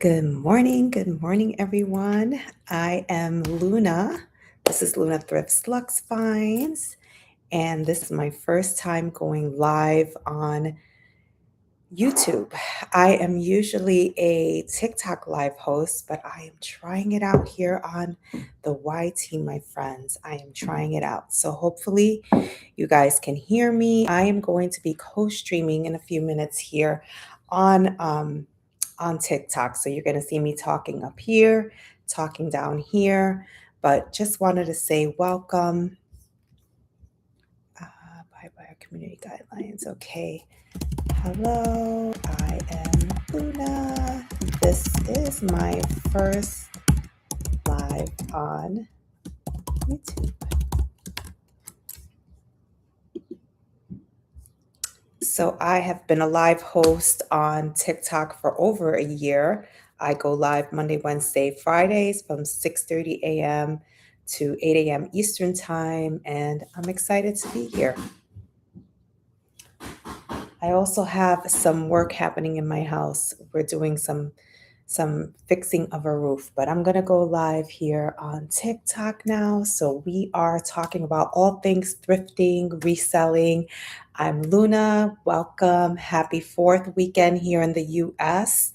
Good morning, everyone. I am Luna. This is Luna Thrifts Lux Finds, and this is my first time going live on YouTube. I am usually a TikTok live host, but I am trying it out here on the YT, my friends. I am trying it out. So hopefully you guys can hear me. I am going to be co-streaming in a few minutes here on TikTok. So you're going to see me talking up here, talking down here, but just wanted to say welcome. Bye bye our community guidelines. Okay. Hello, I am Luna. This is my first live on YouTube. So I have been a live host on TikTok for over a year. I go live Monday, Wednesday, Fridays from 6:30 a.m. to 8 a.m. Eastern Time, and I'm excited to be here. I also have some work happening in my house. We're doing some fixing of a roof, but I'm going to go live here on TikTok now. So we are talking about all things thrifting, reselling. I'm Luna. Welcome. Happy 4th weekend here in the US.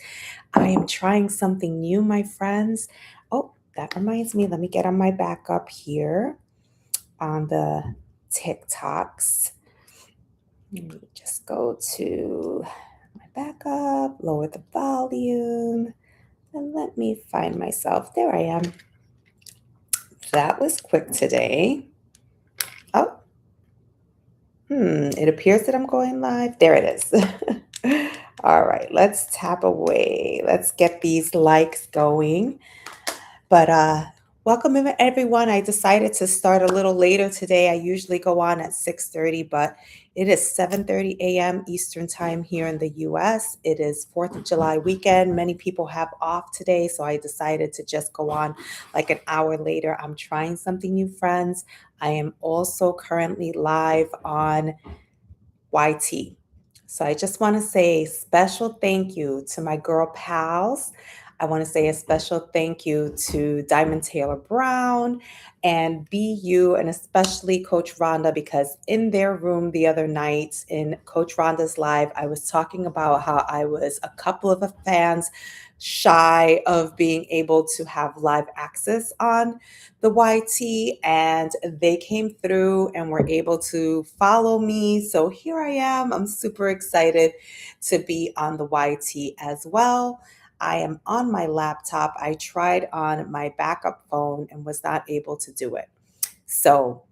I am trying something new, my friends. Oh, that reminds me. Let me get on my backup here on the TikToks. Let me just go to my backup, lower the volume, and let me find myself. There I am. That was quick today. Oh, it appears that I'm going live. There it is. All right, let's tap away. Let's get these likes going. But welcome everyone. I decided to start a little later today. I usually go on at 6:30, but it is 7:30 a.m. Eastern Time here in the US. It is 4th of July weekend. Many people have off today, so I decided to just go on like an hour later. I'm trying something new, friends. I am also currently live on YT. So I just want to say a special thank you to my girl pals. I want to say a special thank you to Diamond Taylor Brown and BU, and especially Coach Rhonda, because in their room the other night in Coach Rhonda's live, I was talking about how I was a couple of fans shy of being able to have live access on the YT, and they came through and were able to follow me. So here I am. I'm super excited to be on the YT as well. I am on my laptop. I tried on my backup phone and was not able to do it. So,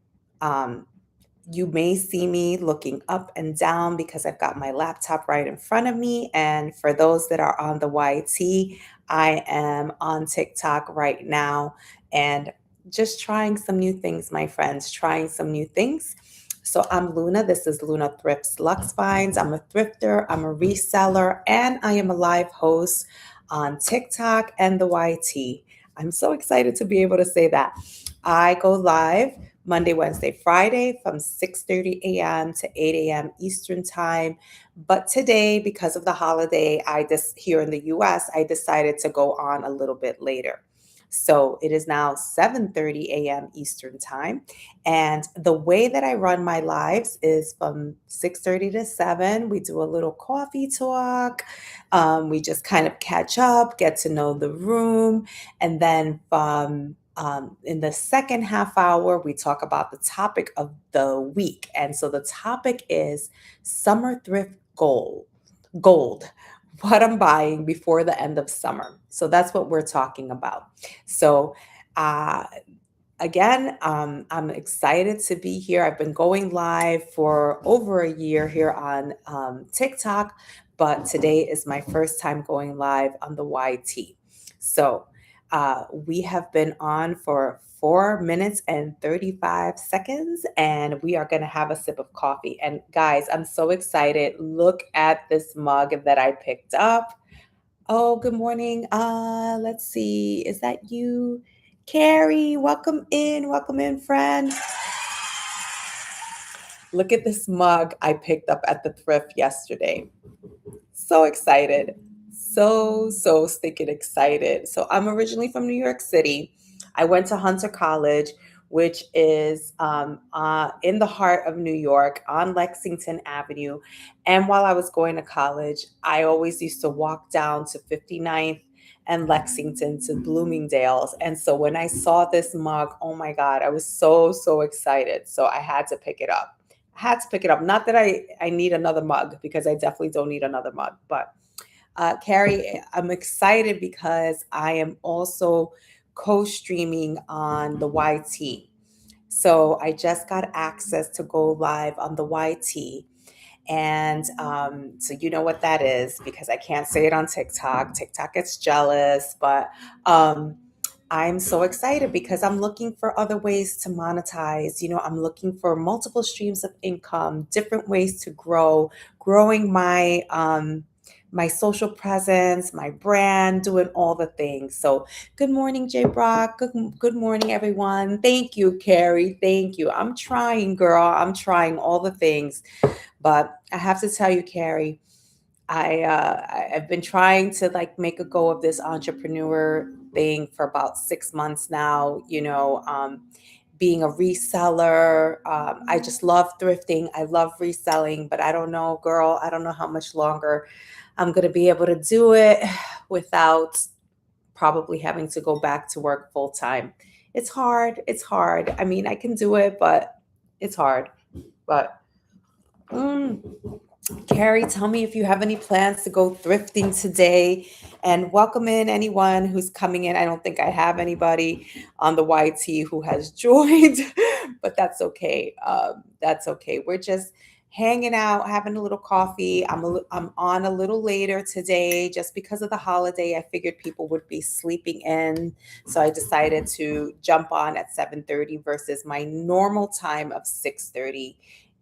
you may see me looking up and down because I've got my laptop right in front of me. And for those that are on the YT, I am on TikTok right now and just trying some new things, my friends, trying some new things. So I'm Luna. This is Luna Thrifts Lux Finds. I'm a thrifter, I'm a reseller, and I am a live host on TikTok and the YT. I'm so excited to be able to say that. I go live Monday, Wednesday, Friday from 6:30 a.m. to 8 a.m. Eastern Time. But today, because of the holiday, here in the US, I decided to go on a little bit later. So it is now 7:30 a.m. Eastern Time. And the way that I run my lives is from 6:30 to 7. We do a little coffee talk. We just kind of catch up, get to know the room. And then from in the second half hour, we talk about the topic of the week. And so the topic is summer thrift gold, what I'm buying before the end of summer. So that's what we're talking about. So, uh, again, I'm excited to be here. I've been going live for over a year here on TikTok, but today is my first time going live on the YT. So we have been on for 4 minutes and 35 seconds, and we are going to have a sip of coffee. And guys, I'm so excited. Look at this mug that I picked up. Oh, good morning. Let's see. Is that you? Carrie, welcome in, friend. Look at this mug I picked up at the thrift yesterday. So excited. so stinking excited. So I'm originally from New York City. I went to Hunter College, which is in the heart of New York on Lexington Avenue. And while I was going to college, I always used to walk down to 59th and Lexington to Bloomingdale's. And so when I saw this mug, oh my God, I was so excited. So I had to pick it up. I had to pick it up. Not that I need another mug, because I definitely don't need another mug. But Carrie, I'm excited because I am also co-streaming on the YT. So I just got access to go live on the YT. And so you know what that is, because I can't say it on TikTok. TikTok gets jealous, but um, I'm so excited because I'm looking for other ways to monetize. I'm looking for multiple streams of income, different ways to growing my social presence, my brand, doing all the things. So good morning, J Brock. Good morning, everyone. Thank you, Carrie. Thank you. I'm trying, girl. I'm trying all the things. But I have to tell you, Carrie, I've been trying to like make a go of this entrepreneur thing for about 6 months now. Being a reseller, I just love thrifting. I love reselling, but I don't know, girl. I don't know how much longer I'm going to be able to do it without probably having to go back to work full time. It's hard. It's hard. I mean, I can do it, but it's hard. But mm, Carrie, tell me if you have any plans to go thrifting today, and welcome in anyone who's coming in. I don't think I have anybody on the YT who has joined, but that's okay. That's okay. We're just hanging out, having a little coffee. I'm on a little later today just because of the holiday. I figured people would be sleeping in, so I decided to jump on at 7:30 versus my normal time of 6:30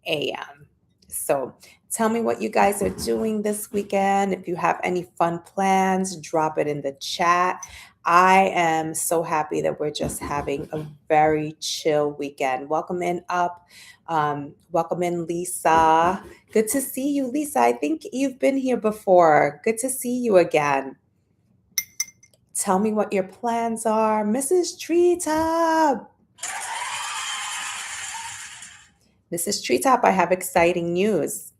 a.m. So tell me what you guys are doing this weekend. If you have any fun plans, drop it in the chat. I am so happy that we're just having a very chill weekend. Welcome in up. Welcome in, Lisa. Good to see you, Lisa. I think you've been here before. Good to see you again. Tell me what your plans are, Mrs. Treetop. Mrs. Treetop, I have exciting news.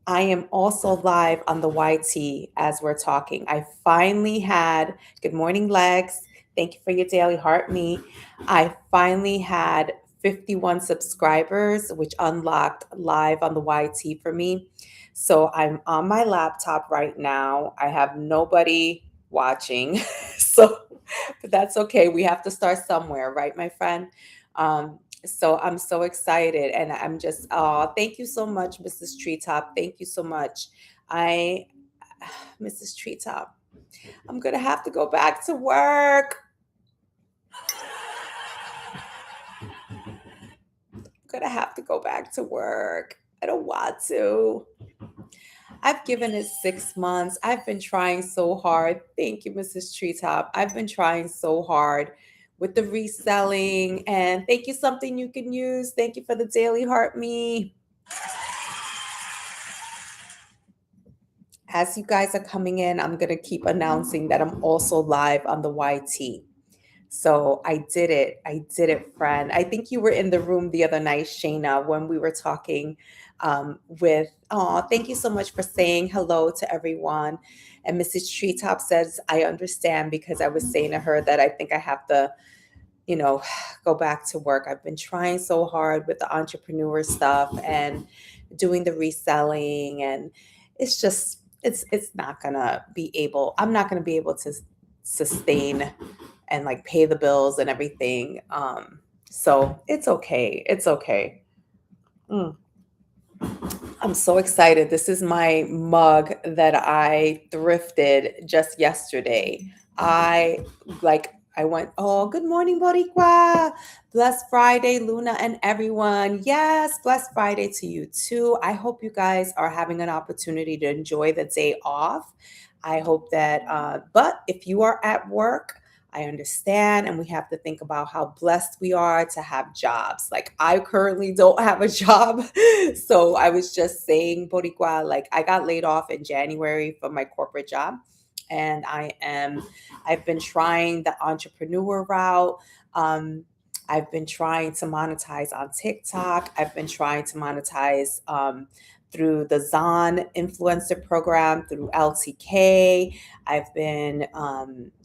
I am also live on the YT as we're talking. I finally had, good morning, Lex. Thank you for your daily heart me. I finally had 51 subscribers, which unlocked live on the YT for me. So I'm on my laptop right now. I have nobody watching. So, but that's okay. We have to start somewhere, right, my friend? So I'm so excited, and I'm just, oh, thank you so much, Mrs. Treetop. Thank you so much. I, Mrs. Treetop, I'm gonna have to go back to work. I'm gonna have to go back to work. I don't want to. I've given it 6 months. I've been trying so hard. Thank you, Mrs. Treetop. I've been trying so hard with the reselling. And thank you, something you can use. Thank you for the daily heart me. As you guys are coming in, I'm going to keep announcing that I'm also live on the YT. So I did it. I did it, friend. I think you were in the room the other night, Shayna, when we were talking thank you so much for saying hello to everyone. And Mrs. Treetop says, I understand, because I was saying to her that I think I have to, you know, go back to work. I've been trying so hard with the entrepreneur stuff and doing the reselling, and it's just it's not gonna be able. I'm not gonna be able to sustain and like pay the bills and everything. So it's okay. It's okay. Mm. I'm so excited. This is my mug that I thrifted just yesterday. I I went, oh, good morning, Boricua. Blessed Friday, Luna, and everyone. Yes, blessed Friday to you too. I hope you guys are having an opportunity to enjoy the day off. I hope that, but if you are at work, I understand. And we have to think about how blessed we are to have jobs. Like, I currently don't have a job. So I was just saying, Boricua, like, I got laid off in January from my corporate job. and I've been trying the entrepreneur route. Um, I've been trying to monetize on TikTok. I've been trying to monetize through the Zon influencer program through LTK. I've been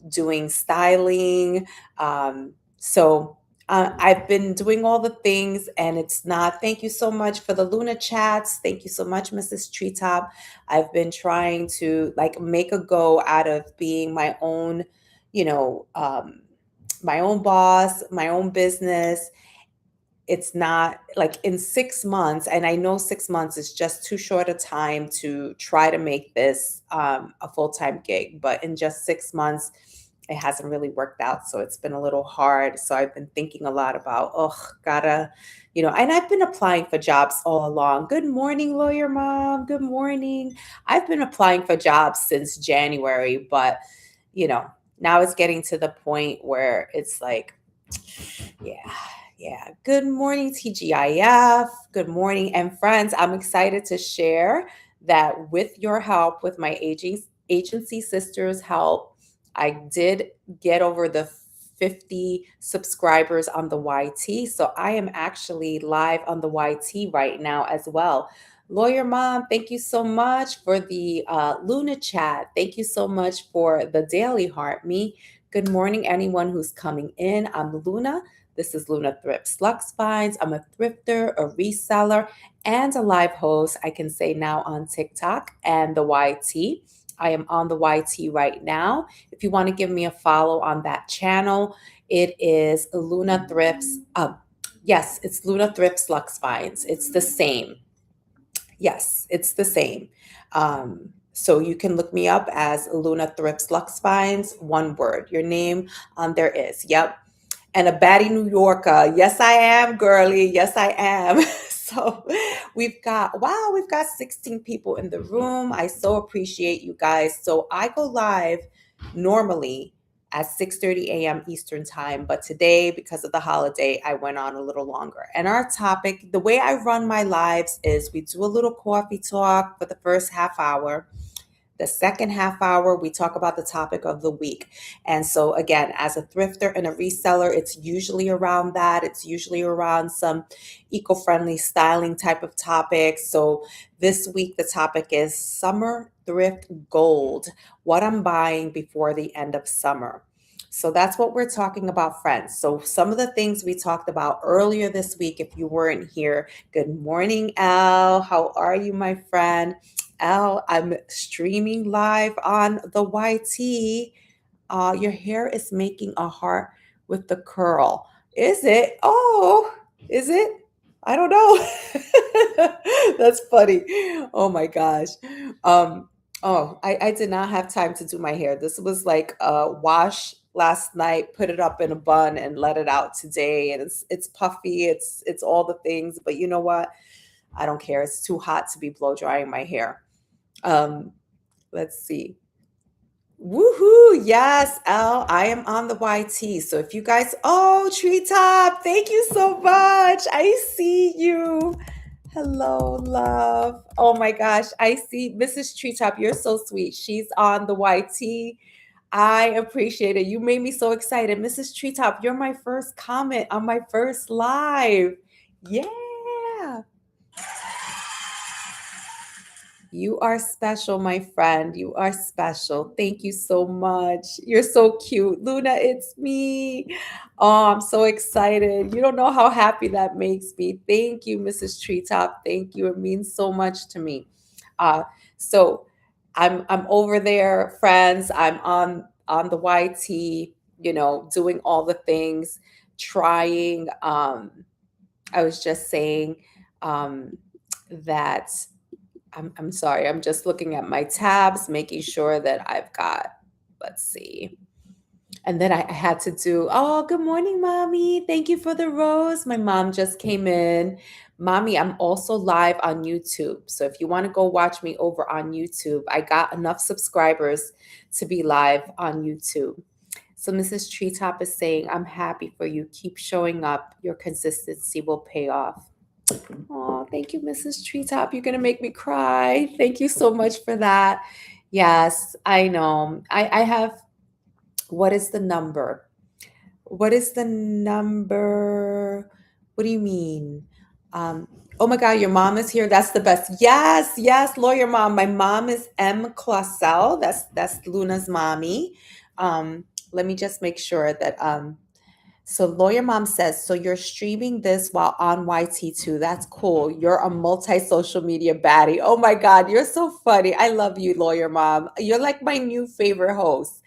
doing styling. I've been doing all the things, and it's not. Thank you so much for the Luna chats. Thank you so much, Mrs. Treetop. I've been trying to like make a go out of being my own, you know, my own boss, my own business. It's not like in 6 months, and I know 6 months is just too short a time to try to make this a full-time gig, but in just 6 months it hasn't really worked out, so it's been a little hard. So I've been thinking a lot about, oh, gotta, and I've been applying for jobs all along. Good morning, lawyer mom. Good morning. I've been applying for jobs since January, but you know now it's getting to the point where it's like, yeah, yeah. Good morning, TGIF. Good morning. And friends, I'm excited to share that with your help, with my agency sisters' help, I did get over the 50 subscribers on the YT. So I am actually live on the YT right now as well. Lawyer Mom, thank you so much for the Luna chat. Thank you so much for the Daily Heart Me. Good morning, anyone who's coming in. I'm Luna. This is Luna Thrifts Lux Finds. I'm a thrifter, a reseller, and a live host, I can say now on TikTok and the YT. I am on the YT right now. If you want to give me a follow on that channel, it is Luna Thrifts. Yes, it's Luna Thrifts Lux Finds. It's the same. Yes, it's the same. So you can look me up as Luna Thrifts Lux Finds, one word. Your name there is. Yep. And a baddie New Yorker. Yes, I am, girly. Yes, I am. So we've got 16 people in the room. I so appreciate you guys. So I go live normally at 6:30 a.m. Eastern time, but today, because of the holiday, I went on a little longer. And our topic, the way I run my lives is we do a little coffee talk for the first half hour. The second half hour, we talk about the topic of the week. And so, again, as a thrifter and a reseller, it's usually around that. It's usually around some eco friendly styling type of topics. So, this week, the topic is Summer Thrift Gold, what I'm buying before the end of summer. So that's what we're talking about, friends. So some of the things we talked about earlier this week, if you weren't here, good morning, Al. How are you, my friend? Al, I'm streaming live on the YT. Your hair is making a heart with the curl. Is it? Oh, is it? I don't know. That's funny. Oh my gosh. Um, I did not have time to do my hair. This was like a wash last night, put it up in a bun and let it out today. And it's puffy, it's all the things, but you know what? I don't care. It's too hot to be blow drying my hair. Um, let's see. Woohoo! Yes, L. I am on the YT. So if you guys, oh, Treetop, thank you so much. I see you. Hello, love. Oh my gosh, I see Mrs. Treetop. You're so sweet. She's on the YT. I appreciate it. You made me so excited. Mrs. Treetop, you're my first comment on my first live. Yeah. You are special, my friend. You are special. Thank you so much. You're so cute. Luna, it's me. Oh, I'm so excited. You don't know how happy that makes me. Thank you, Mrs. Treetop. Thank you. It means so much to me. So I'm over there, friends. I'm on the YT, doing all the things, trying. I was just saying that I'm sorry. I'm just looking at my tabs, making sure that I've got, let's see. And then I had to do, oh, good morning, mommy. Thank you for the rose. My mom just came in. Mommy, I'm also live on YouTube. So if you want to go watch me over on YouTube, I got enough subscribers to be live on YouTube. So Mrs. Treetop is saying, I'm happy for you. Keep showing up. Your consistency will pay off. Oh, thank you, Mrs. Treetop. You're going to make me cry. Thank you so much for that. Yes, I know. I have, what is the number? What is the number? What do you mean? Um, oh my God, your mom is here. That's the best. Yes, yes, lawyer mom. My mom is M. Clausel. That's Luna's mommy. Let me just make sure that so lawyer mom says, so you're streaming this while on YT2. That's cool. You're a multi-social media baddie. Oh my God, you're so funny. I love you, lawyer mom. You're like my new favorite host.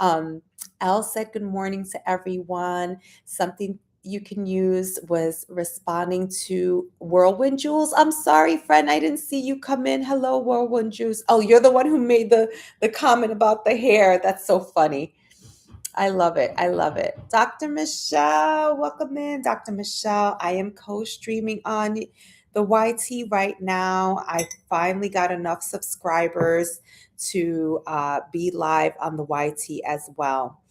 Um, Elle said good morning to everyone. Something you can use was responding to Whirlwind Jules. I'm sorry, friend, I didn't see you come in. Hello, Whirlwind Jules. Oh, you're the one who made the comment about the hair. That's so funny. I love it. I love it. Dr. Michelle, welcome in. Dr. Michelle, I am co-streaming on the YT right now. I finally got enough subscribers to be live on the YT as well.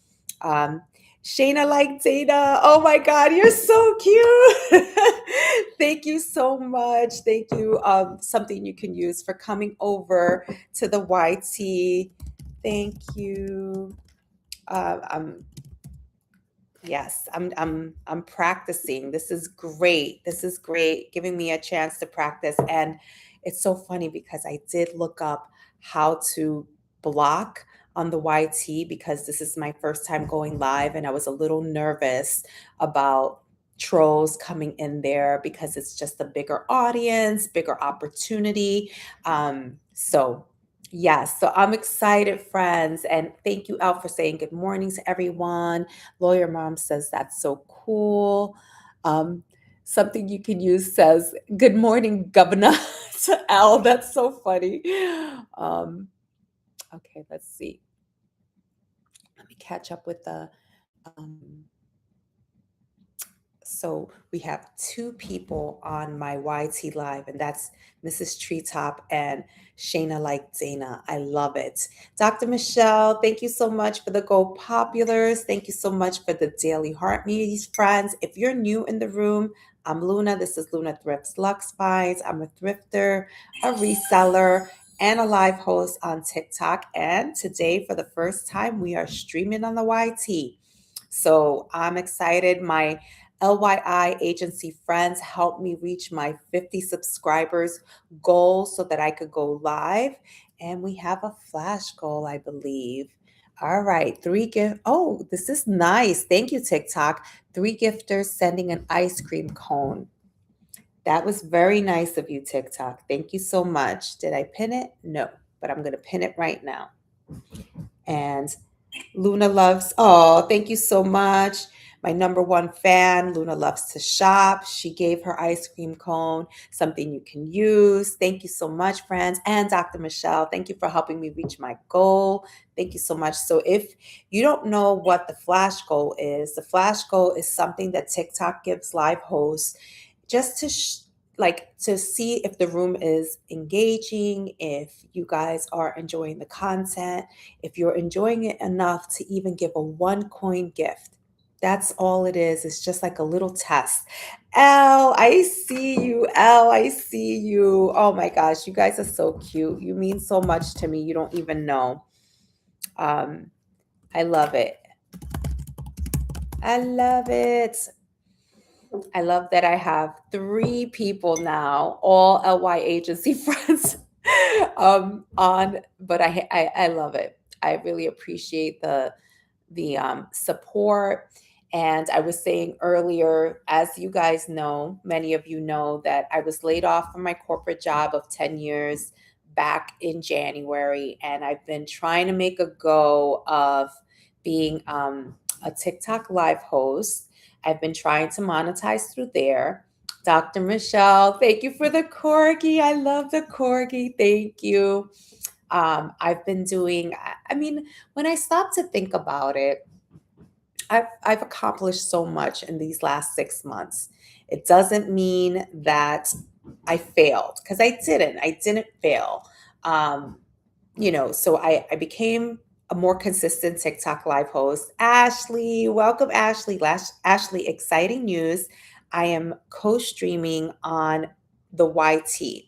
Um, Shayna like Dana. Oh my God, you're so cute. Thank you so much. Thank you. Something you can use for coming over to the YT. Thank you. I'm Yes, I'm practicing. This is great. This is great, giving me a chance to practice. And it's so funny because I did look up how to block on the YT because this is my first time going live and I was a little nervous about trolls coming in there because it's just a bigger audience, bigger opportunity. So yes, so I'm excited, friends, and thank you, Elle, for saying good morning to everyone. Lawyer mom says that's so cool. Um, Something you can use says, "Good morning, Governor," to Al. That's so funny. Um, okay, let's see. Let me catch up with the. Um, so we have two people on my YT live, and that's Mrs. Treetop and Shayna like Dana. I love it. Dr. Michelle, thank you so much for the Go Populars. Thank you so much for the Daily Heart Meetings, friends. If you're new in the room, I'm Luna. This is Luna Thrifts Lux Finds. I'm a thrifter, a reseller, and a live host on TikTok. And today, for the first time, we are streaming on the YT. So I'm excited. My LYI agency friends helped me reach my 50 subscribers goal so that I could go live. And we have a flash goal, I believe. All right, three gift. Oh, this is nice. Thank you, TikTok. Three gifters sending an ice cream cone. That was very nice of you, TikTok. Thank you so much. Did I pin it? No, but I'm going to pin it right now. And Luna loves, oh, thank you so much. My number one fan, Luna loves to shop. She gave her ice cream cone, something you can use. Thank you so much, friends. And Dr. Michelle, thank you for helping me reach my goal. Thank you so much. So, if you don't know what the flash goal is, the flash goal is something that TikTok gives live hosts just to like to see if the room is engaging, if you guys are enjoying the content, if you're enjoying it enough to even give a one coin gift. That's all it is. It's just like a little test. Elle, I see you. Elle, I see you. Oh my gosh, you guys are so cute. You mean so much to me. You don't even know. Um, I love it. I love it. I love that I have three people now, all LY agency friends, on. But I love it. I really appreciate the support. And I was saying earlier, as you guys know, many of you know that I was laid off from my corporate job of 10 years back in January, and I've been trying to make a go of being a TikTok live host. I've been trying to monetize through there. Dr. Michelle, thank you for the corgi. I love the corgi. Thank you. I've been doing, I mean, when I stop to think about it, I've accomplished so much in these last 6 months. It doesn't mean that I failed because I didn't. I didn't fail. Um, so I became a more consistent TikTok live host. Ashley, welcome, Ashley. Ashley, exciting news. I am co streaming on the YT.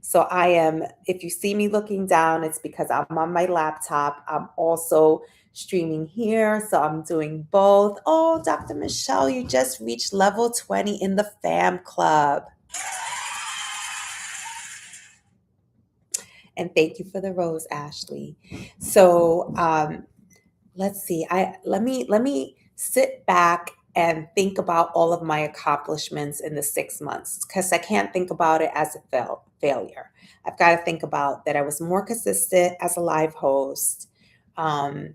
So I am, if you see me looking down, it's because I'm on my laptop. I'm also streaming here. So I'm doing both. Oh, Dr. Michelle, you just reached level 20 in the fam club. And thank you for the rose, Ashley. So let's see. Let me sit back and think about all of my accomplishments in the 6 months, because I can't think about it as a failure. I've got to think about that I was more consistent as a live host. Um,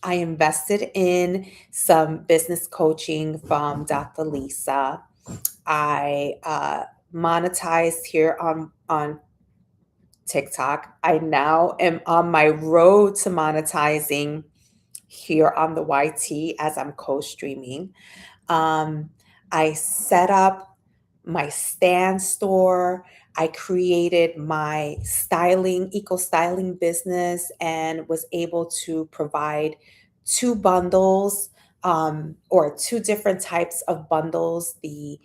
I invested in some business coaching from Dr. Lisa. I monetized here on TikTok. I now am on my road to monetizing here on the YT as I'm co-streaming. Um, I set up my stand store. I created my eco styling business, and was able to provide two bundles, or two different types of bundles, the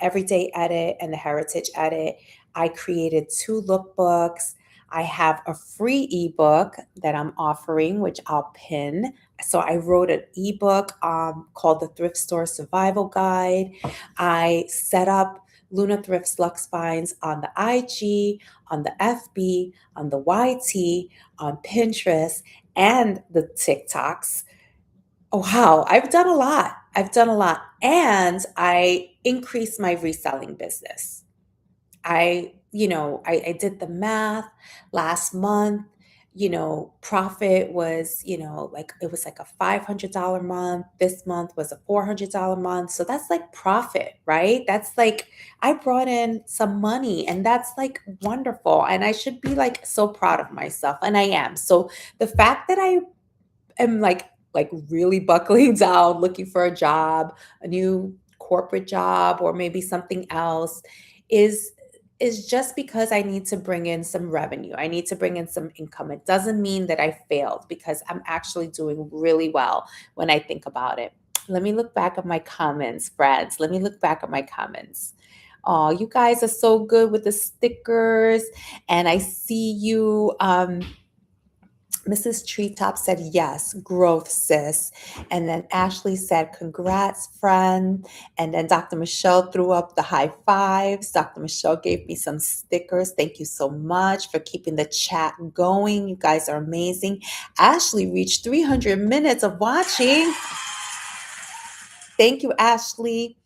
everyday edit and the heritage edit. I created two lookbooks. I have a free ebook that I'm offering, which I'll pin. So I wrote an ebook called the Thrift Store Survival Guide. I set up Luna Thrifts Lux Finds on the IG, on the FB, on the YT, on Pinterest, and the TikToks. Oh, wow, I've done a lot. I've done a lot. And I increased my reselling business. I did the math last month. Profit was, like it was like a $500 month. This month was a $400 month. So that's like profit, right? That's like I brought in some money, and that's like wonderful. And I should be like so proud of myself. And I am. So the fact that I am like really buckling down, looking for a job, a new corporate job, or maybe something else, is is just because I need to bring in some revenue. I need to bring in some income. It doesn't mean that I failed, because I'm actually doing really well when I think about it. Let me look back at my comments, friends. Let me look back at my comments. Oh, you guys are so good with the stickers. And I see you. Mrs. Treetop said, yes, growth, sis. And then Ashley said, congrats, friend. And then Dr. Michelle threw up the high fives. Dr. Michelle gave me some stickers. Thank you so much for keeping the chat going. You guys are amazing. Ashley reached 300 minutes of watching. Thank you, Ashley.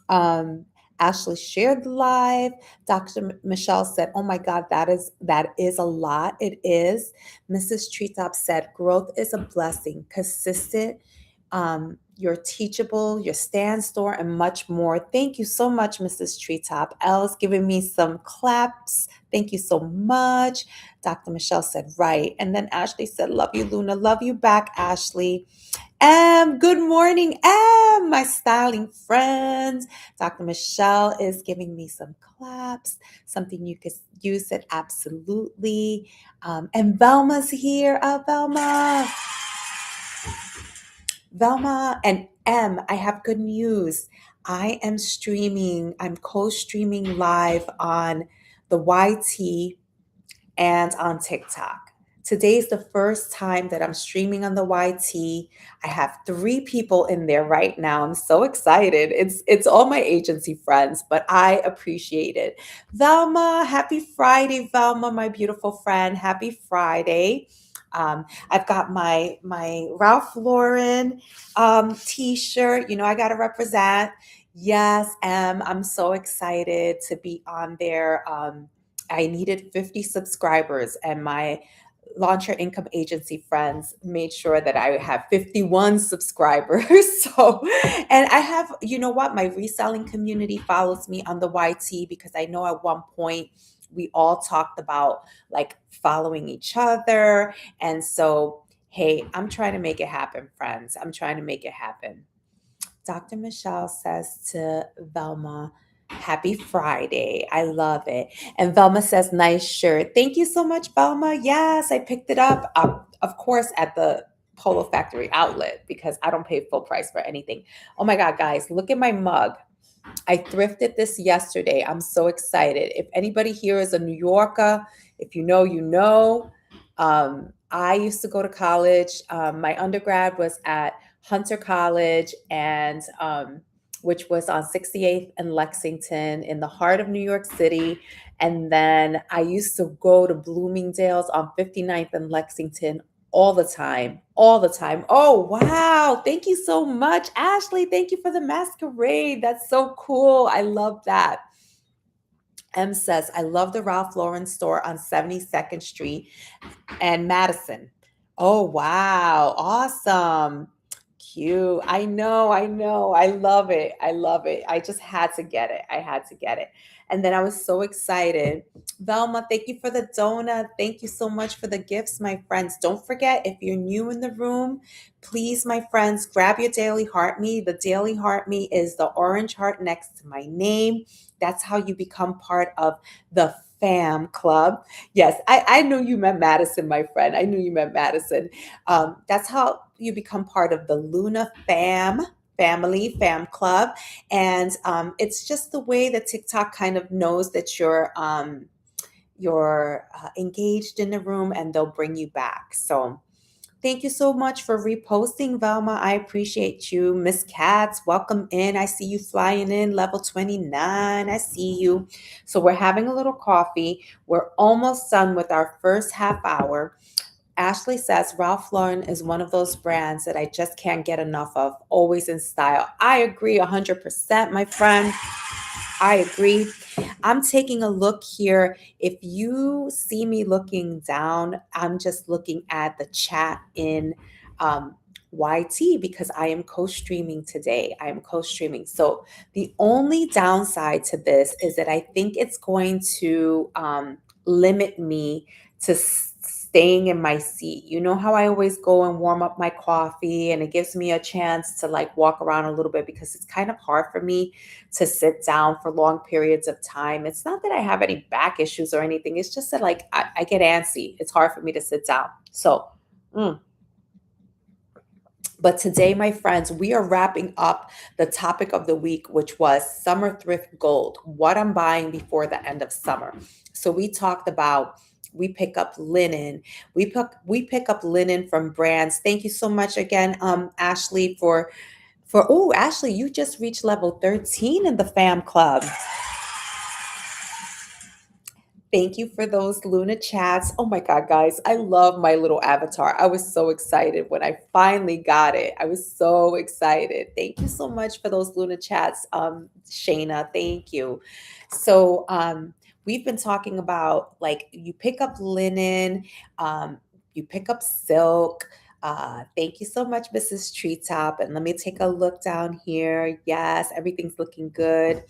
Um, Ashley shared the live. Michelle said, "Oh my God, that is a lot. It is." Mrs. Treetop said, "Growth is a blessing. Consistent. You're teachable. Your stand store and much more." Thank you so much, Mrs. Treetop. Elle's giving me some claps. Thank you so much. Dr. Michelle said, "Right." And then Ashley said, "Love you, Luna. Love you back, Ashley." Good morning, my styling friends. Dr. Michelle is giving me some claps, something you could use it absolutely. And Velma's here. Velma and I have good news. I'm co-streaming live on the YT and on TikTok. Today is the first time that I'm streaming on the YT. I have 3 people in there right now. I'm so excited. It's all my agency friends, but I appreciate it. Velma, happy Friday, Velma, my beautiful friend. Happy Friday. I've got my Ralph Lauren t-shirt. I got to represent. Yes, I'm so excited to be on there. I needed 50 subscribers, and my Launch Your Income Agency friends made sure that I have 51 subscribers. So, and I have, you know what? My reselling community follows me on the YT, because I know at one point we all talked about like following each other. And so, hey, I'm trying to make it happen, friends. I'm trying to make it happen. Dr. Michelle says to Velma, happy Friday. I love it. And Velma says, nice shirt. Thank you so much, Velma. Yes, I picked it up, of course, at the Polo Factory outlet, because I don't pay full price for anything. Oh my God, guys, look at my mug. I thrifted this yesterday. I'm so excited. If anybody here is a New Yorker, if you know, you know. I used to go to college. My undergrad was at Hunter College, and which was on 68th and Lexington in the heart of New York City. And then I used to go to Bloomingdale's on 59th and Lexington all the time, all the time. Oh, wow. Thank you so much, Ashley. Thank you for the masquerade. That's so cool. I love that. M says, I love the Ralph Lauren store on 72nd Street and Madison. Oh, wow. Awesome. Cute. I know. I know. I love it. I love it. I just had to get it. I had to get it. And then I was so excited. Velma, thank you for the donut. Thank you so much for the gifts, my friends. Don't forget, if you're new in the room, please, my friends, grab your daily heart me. The daily heart me is the orange heart next to my name. That's how you become part of the fam club. Yes, I knew you meant Madison, my friend. I knew you meant Madison. That's how you become part of the Luna fam club. And it's just the way that TikTok kind of knows that you're engaged in the room, and they'll bring you back. So thank you so much for reposting, Velma. I appreciate you. Miss Katz, welcome in. I see you flying in, level 29. I see you. So we're having a little coffee. We're almost done with our first half hour. Ashley says Ralph Lauren is one of those brands that I just can't get enough of, always in style. I agree 100%, my friend. I agree. I'm taking a look here. If you see me looking down, I'm just looking at the chat in YT because I am co-streaming today. I am co-streaming. So the only downside to this is that I think it's going to limit me to staying in my seat. You know how I always go and warm up my coffee, and it gives me a chance to like walk around a little bit because it's kind of hard for me to sit down for long periods of time. It's not that I have any back issues or anything. It's just that like I get antsy. It's hard for me to sit down. So, but today, my friends, we are wrapping up the topic of the week, which was summer thrift gold, what I'm buying before the end of summer. So we talked about we pick up linen. We pick up linen from brands. Thank you so much again, Ashley, for oh, Ashley, you just reached level 13 in the fam club. Thank you for those Luna chats. Oh my God, guys, I love my little avatar. I was so excited when I finally got it. I was so excited. Thank you so much for those Luna chats, Shayna. Thank you. So, we've been talking about like you pick up linen, you pick up silk. Thank you so much, Mrs. Treetop. And let me take a look down here. Yes, everything's looking good.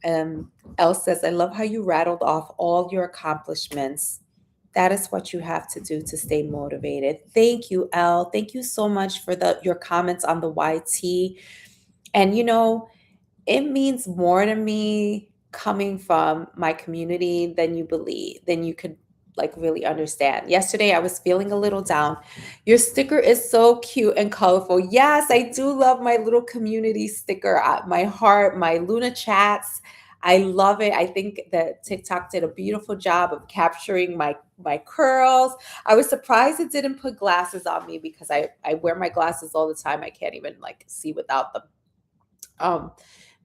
Elle says, I love how you rattled off all your accomplishments. That is what you have to do to stay motivated. Thank you, Elle. Thank you so much for your comments on the YT. And it means more to me coming from my community than than you could like really understand. Yesterday, I was feeling a little down. Your sticker is so cute and colorful. Yes, I do love my little community sticker, my heart, my Luna chats. I love it. I think that TikTok did a beautiful job of capturing my curls. I was surprised it didn't put glasses on me because I wear my glasses all the time. I can't even like see without them. Um,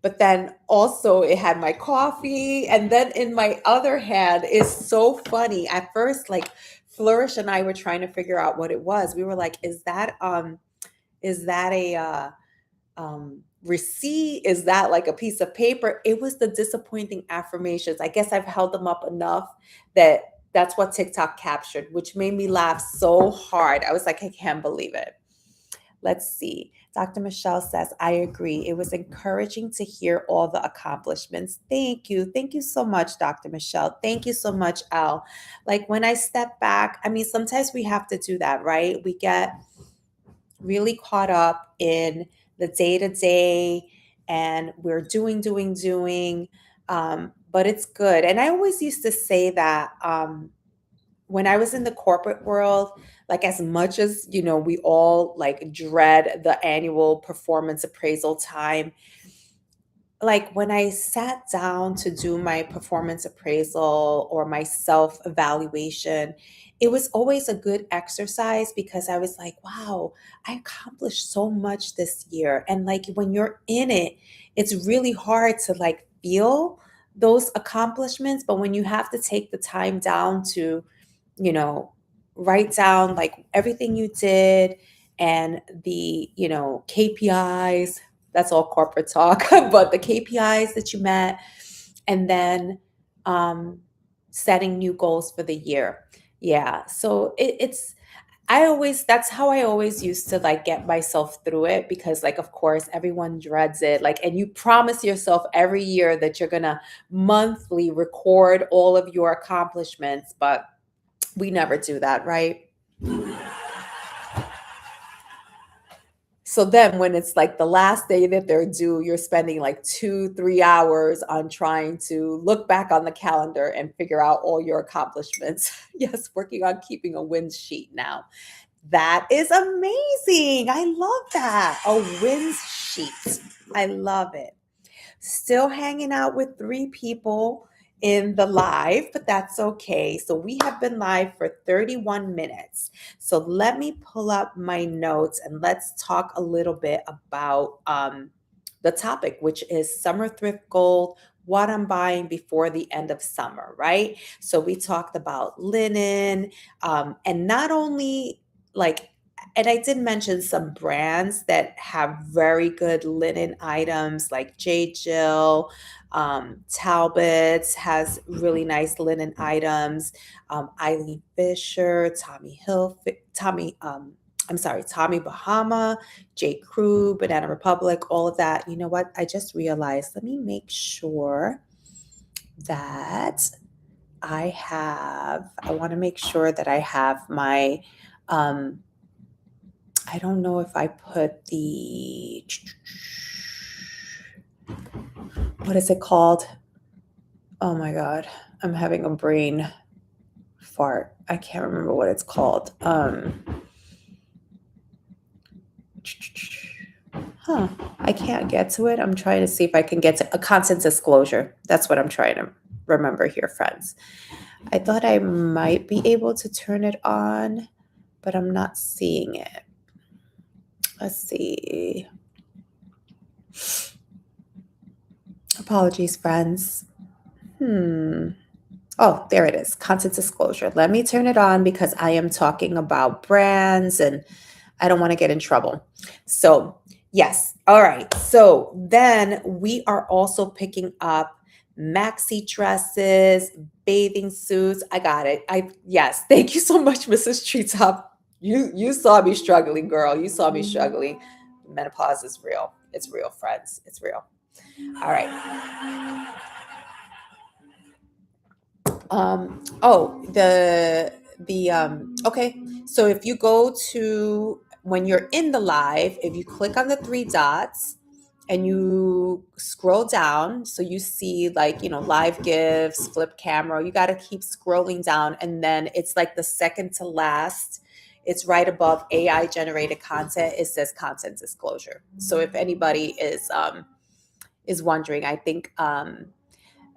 but then also it had my coffee, and then in my other hand is so funny. At first, like Flourish and I were trying to figure out what it was. We were like, is that a receipt? Is that like a piece of paper? It was the disappointing affirmations. I guess I've held them up enough that that's what TikTok captured, which made me laugh so hard. I was like, I can't believe it. Let's see. Dr. Michelle says, I agree. It was encouraging to hear all the accomplishments. Thank you. Thank you so much, Dr. Michelle. Thank you so much, Al. Like when I step back, I mean, sometimes we have to do that, right? We get really caught up in the day to day and we're doing. But it's good. And I always used to say that when I was in the corporate world, like as much as, we all like dread the annual performance appraisal time, like when I sat down to do my performance appraisal or my self evaluation, it was always a good exercise because I was like, wow, I accomplished so much this year. And like when you're in it, it's really hard to like feel those accomplishments. But when you have to take the time down to, you know, write down like everything you did and the, KPIs, that's all corporate talk, but the KPIs that you met, and then um, setting new goals for the year. Yeah. So that's how I always used to like get myself through it because, like, of course, everyone dreads it. Like, and you promise yourself every year that you're going to monthly record all of your accomplishments, but we never do that, right? So then when it's like the last day that they're due, you're spending like 2, 3 hours on trying to look back on the calendar and figure out all your accomplishments. Yes, working on keeping a wins sheet now. That is amazing. I love that. A wins sheet. I love it. Still hanging out with 3 people in the live, but that's okay. So we have been live for 31 minutes. So let me pull up my notes and let's talk a little bit about the topic, which is summer thrift gold, what I'm buying before the end of summer, right? So we talked about linen, and not only like, and I did mention some brands that have very good linen items like J. Jill, Talbot's has really nice linen items. Eileen Fisher, Tommy Bahama, J. Crew, Banana Republic, all of that. You know what? I just realized. Let me make sure that I want to make sure that I have my, um, I don't know if I put what is it called? Oh my God, I'm having a brain fart. I can't remember what it's called. I can't get to it. I'm trying to see if I can get to a content disclosure. That's what I'm trying to remember here, friends. I thought I might be able to turn it on, but I'm not seeing it. Let's see. Apologies, friends. Oh, there it is. Content disclosure. Let me turn it on because I am talking about brands and I don't want to get in trouble. So, yes. All right. So then we are also picking up maxi dresses, bathing suits. I got it. Yes. Thank you so much, Mrs. Treetop. You saw me struggling, girl. You saw me struggling. Menopause is real. It's real, friends. It's real. All right. Okay. So if you go to when you're in the live, if you click on the 3 dots and you scroll down, so you see like, live gifts, flip camera, you got to keep scrolling down. And then it's like the second to last. It's right above AI generated content. It says content disclosure. So if anybody is wondering, I think,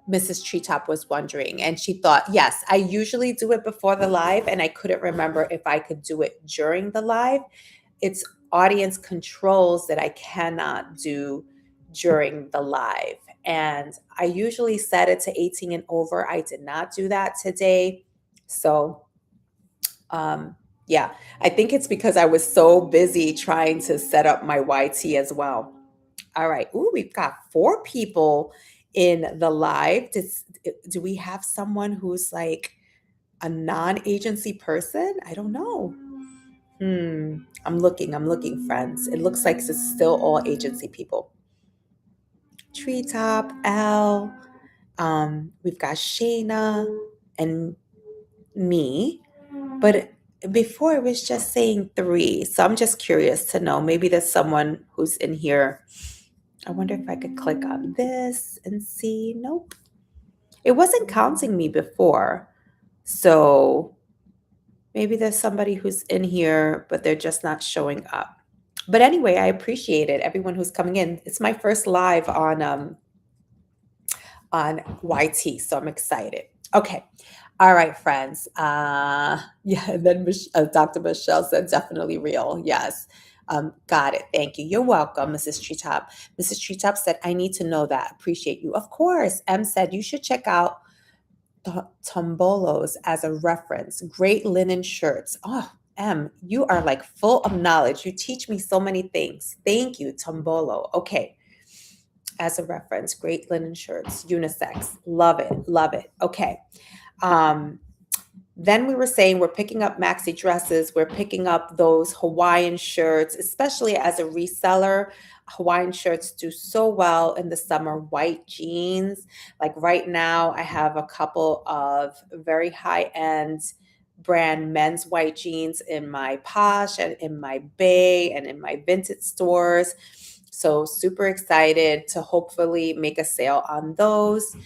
Mrs. Treetop was wondering, and she thought, yes, I usually do it before the live, and I couldn't remember if I could do it during the live. It's audience controls that I cannot do during the live. And I usually set it to 18 and over. I did not do that today. So, yeah, I think it's because I was so busy trying to set up my YT as well. All right. Ooh, we've got 4 people in the live. Do we have someone who's like a non-agency person? I don't know. I'm looking, friends. It looks like it's still all agency people. Treetop, Al, we've got Shayna and me. But before it was just saying 3. So I'm just curious to know. Maybe there's someone who's in here. I wonder if I could click on this and see. Nope. It wasn't counting me before. So maybe there's somebody who's in here, but they're just not showing up. But anyway, I appreciate it. Everyone who's coming in. It's my first live on on YT. So I'm excited. Okay. All right, friends. Yeah, and then Dr. Michelle said definitely real. Yes. Got it. Thank you. You're welcome, Mrs. Treetop. Mrs. Treetop said, I need to know that. Appreciate you. Of course. M said, you should check out Tombolos as a reference. Great linen shirts. Oh, M, you are like full of knowledge. You teach me so many things. Thank you, Tombolo. Okay, as a reference, great linen shirts, unisex. Love it, love it. Okay. Um, then we were saying we're picking up maxi dresses, we're picking up those Hawaiian shirts, especially as a reseller. Hawaiian shirts do so well in the summer. White jeans. Like right now, I have a couple of very high end brand men's white jeans in my Posh and in my Bay and in my vintage stores. So, super excited to hopefully make a sale on those.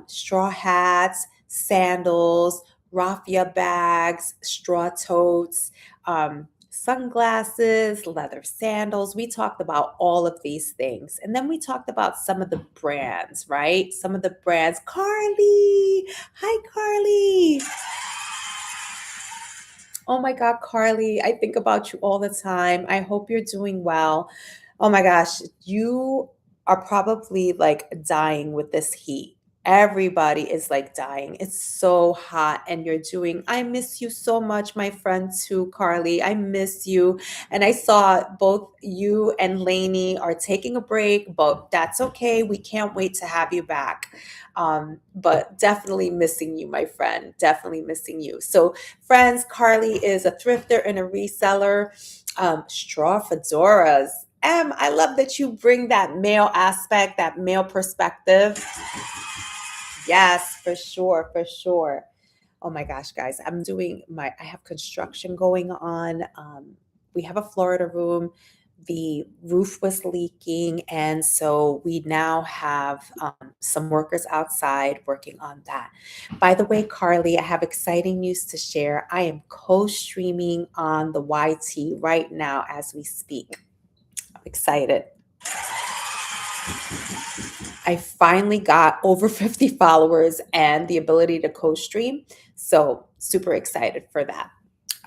Straw hats, sandals, raffia bags, straw totes, sunglasses, leather sandals. We talked about all of these things. And then we talked about some of the brands, right? Some of the brands. Carly. Hi, Carly. Oh my God, Carly, I think about you all the time. I hope you're doing well. Oh my gosh, you are probably like dying with this heat. Everybody is like dying. It's so hot, and you're doing. I miss you so much, my friend, too, Carly. I miss you. And I saw both you and Lainey are taking a break, but that's okay. We can't wait to have you back. But definitely missing you, my friend. Definitely missing you. So, friends, Carly is a thrifter and a reseller. Straw fedoras. I love that you bring that male aspect, that male perspective. Yes, for sure, for sure. Oh my gosh, guys, I have construction going on. We have a Florida room. The roof was leaking. And so we now have some workers outside working on that. By the way, Carly, I have exciting news to share. I am co streaming on the YT right now as we speak. I'm excited. I finally got over 50 followers and the ability to co-stream. So super excited for that.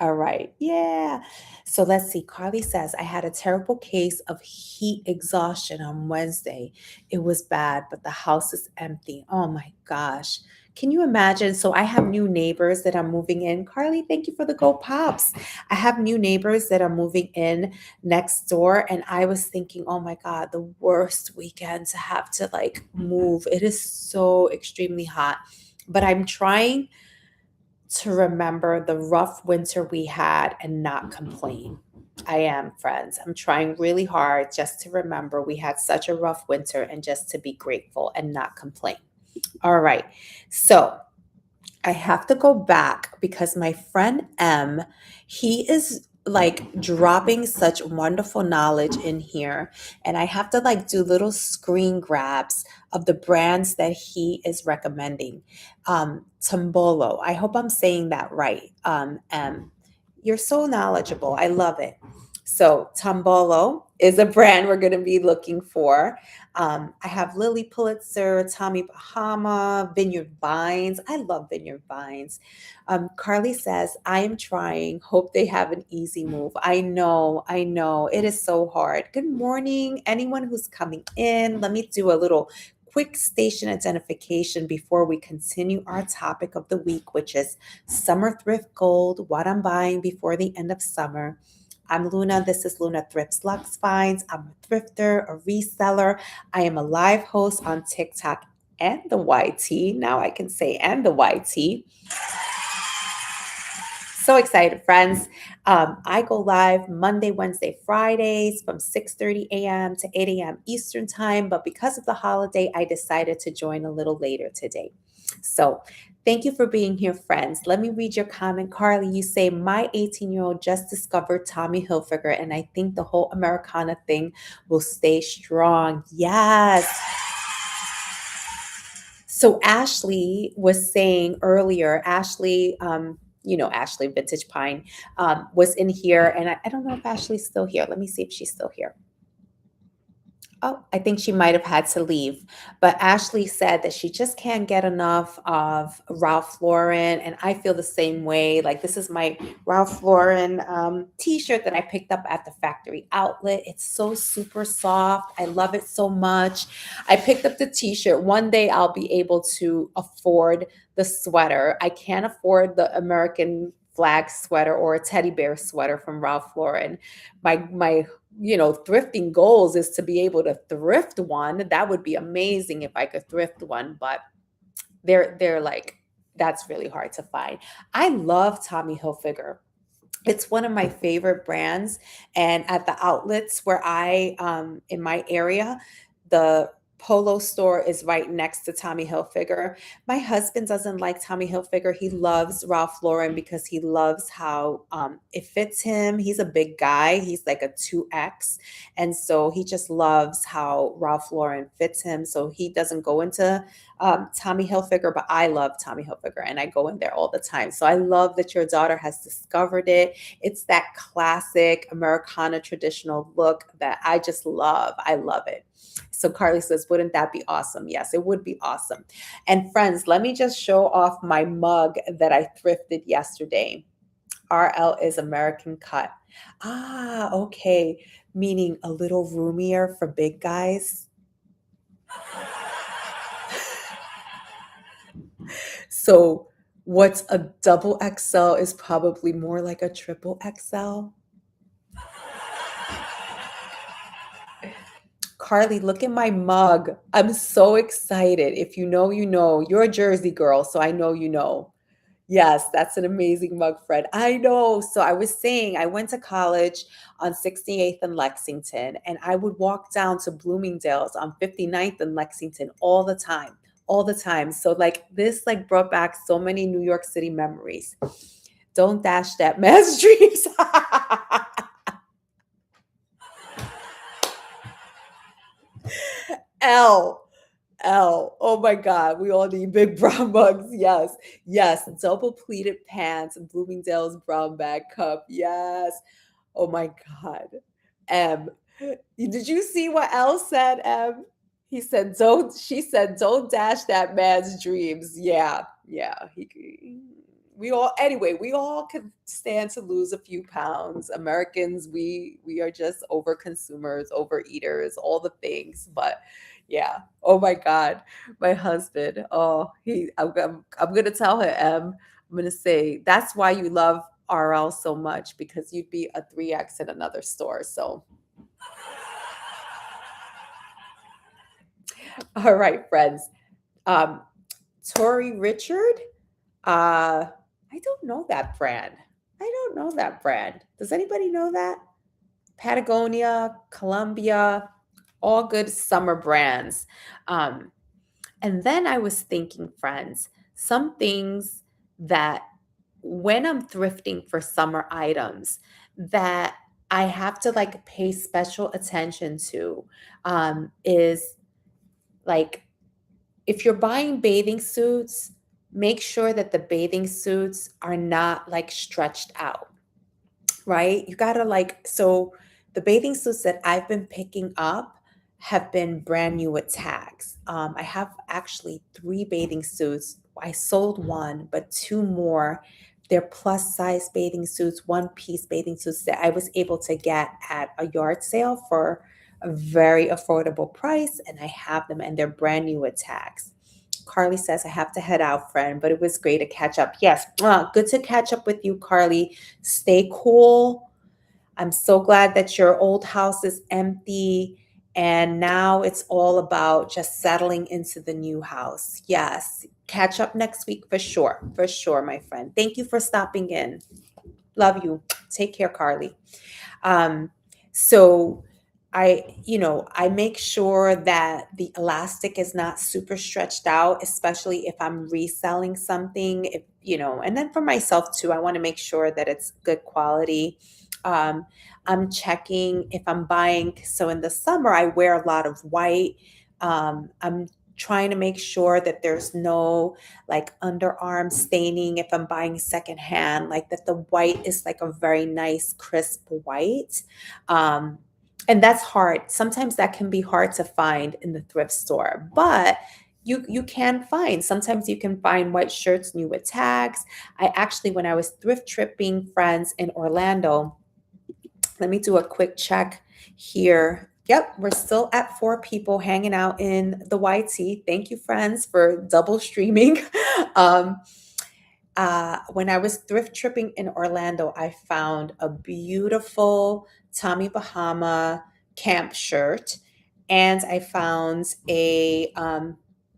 All right. Yeah. So let's see. Carly says, I had a terrible case of heat exhaustion on Wednesday. It was bad, but the house is empty. Oh my gosh. Can you imagine? So I have new neighbors that are moving in. Carly, thank you for the Go Pops. I have new neighbors that are moving in next door. And I was thinking, oh my God, the worst weekend to have to like move. It is so extremely hot. But I'm trying to remember the rough winter we had and not complain. I am, friends. I'm trying really hard just to remember we had such a rough winter and just to be grateful and not complain. All right. So I have to go back because my friend M, he is like dropping such wonderful knowledge in here. And I have to like do little screen grabs of the brands that he is recommending. Tombolo, I hope I'm saying that right. M, you're so knowledgeable. I love it. So Tombolo is a brand we're going to be looking for. I have Lily Pulitzer, Tommy Bahama, Vineyard Vines. I love Vineyard Vines. Carly says, I am trying. Hope they have an easy move. I know, I know. It is so hard. Good morning, anyone who's coming in. Let me do a little quick station identification before we continue our topic of the week, which is summer thrift gold, what I'm buying before the end of summer. I'm Luna. This is Luna Thrifts Lux Finds. I'm a thrifter, a reseller. I am a live host on TikTok and the YT. Now I can say and the YT. So excited, friends. I go live Monday, Wednesday, Fridays from 6:30 a.m. to 8 a.m. Eastern time. But because of the holiday, I decided to join a little later today. So thank you for being here, friends. Let me read your comment. Carly, you say, my 18-year-old just discovered Tommy Hilfiger, and I think the whole Americana thing will stay strong. Yes. So Ashley was saying earlier, Ashley, Ashley Vintage Pine was in here, and I don't know if Ashley's still here. Let me see if she's still here. Oh, I think she might have had to leave. But Ashley said that she just can't get enough of Ralph Lauren. And I feel the same way. Like, this is my Ralph Lauren t shirt that I picked up at the factory outlet. It's so super soft. I love it so much. I picked up the t shirt. One day I'll be able to afford the sweater. I can't afford the American flag sweater or a teddy bear sweater from Ralph Lauren. My thrifting goals is to be able to thrift one. That would be amazing if I could thrift one, but they're like that's really hard to find. I love Tommy Hilfiger. It's one of my favorite brands. And at the outlets where in my area, the Polo store is right next to Tommy Hilfiger. My husband doesn't like Tommy Hilfiger. He loves Ralph Lauren because he loves how it fits him. He's a big guy. He's like a 2X. And so he just loves how Ralph Lauren fits him. So he doesn't go into Tommy Hilfiger, but I love Tommy Hilfiger and I go in there all the time. So I love that your daughter has discovered it. It's that classic Americana traditional look that I just love. I love it. So Carly says, wouldn't that be awesome? Yes, it would be awesome. And friends, let me just show off my mug that I thrifted yesterday. RL is American cut. Ah, okay. Meaning a little roomier for big guys. So what's a double XL is probably more like a triple XL. Carly, look at my mug. I'm so excited. If you know, you know. You're a Jersey girl, so I know you know. Yes, that's an amazing mug, Fred. I know. So I was saying I went to college on 68th and Lexington, and I would walk down to Bloomingdale's on 59th and Lexington all the time. All the time. So like this like brought back so many New York City memories. Don't dash that man's dreams. L. L. Oh my God. We all need big brown mugs. Yes. Yes. Double pleated pants, Bloomingdale's brown bag cup. Yes. Oh my God. M. Did you see what L said, M? She said, don't dash that man's dreams. Yeah. Yeah. We all can stand to lose a few pounds. Americans, we are just over consumers, overeaters, all the things. But yeah. Oh my God. My husband. Oh, I'm gonna tell him. I'm gonna say that's why you love RL so much because you'd be a 3X in another store. So, all right, friends. Um, Tori Richard. I don't know that brand. I don't know that brand. Does anybody know that? Patagonia, Columbia, all good summer brands. Um, and then I was thinking, friends, some things that when I'm thrifting for summer items that I have to like pay special attention to is like if you're buying bathing suits, make sure that the bathing suits are not like stretched out, right? You gotta like, so the bathing suits that I've been picking up have been brand new with tags. I have actually three bathing suits. I sold one, but two more. They're plus size bathing suits, one piece bathing suits that I was able to get at a yard sale for a very affordable price. And I have them and they're brand new with tags. Carly says, I have to head out, friend, but it was great to catch up. Yes, good to catch up with you, Carly. Stay cool. I'm so glad that your old house is empty. And now it's all about just settling into the new house. Yes, catch up next week for sure. For sure, my friend. Thank you for stopping in. Love you. Take care, Carly. Um, so I make sure that the elastic is not super stretched out, especially if I'm reselling something, and then for myself too, I want to make sure that it's good quality. Um, I'm checking if I'm buying. So in the summer, I wear a lot of white. I'm trying to make sure that there's no like underarm staining if I'm buying secondhand, like that the white is like a very nice, crisp white. Um, And that's hard. Sometimes that can be hard to find in the thrift store, but you can find. Sometimes you can find white shirts new with tags. I actually, when I was thrift tripping friends in Orlando, let me do a quick check here. Yep, we're still at 4 people hanging out in the YT. Thank you, friends, for double streaming. um, when I was thrift tripping in Orlando, I found a beautiful Tommy Bahama camp shirt, and I found a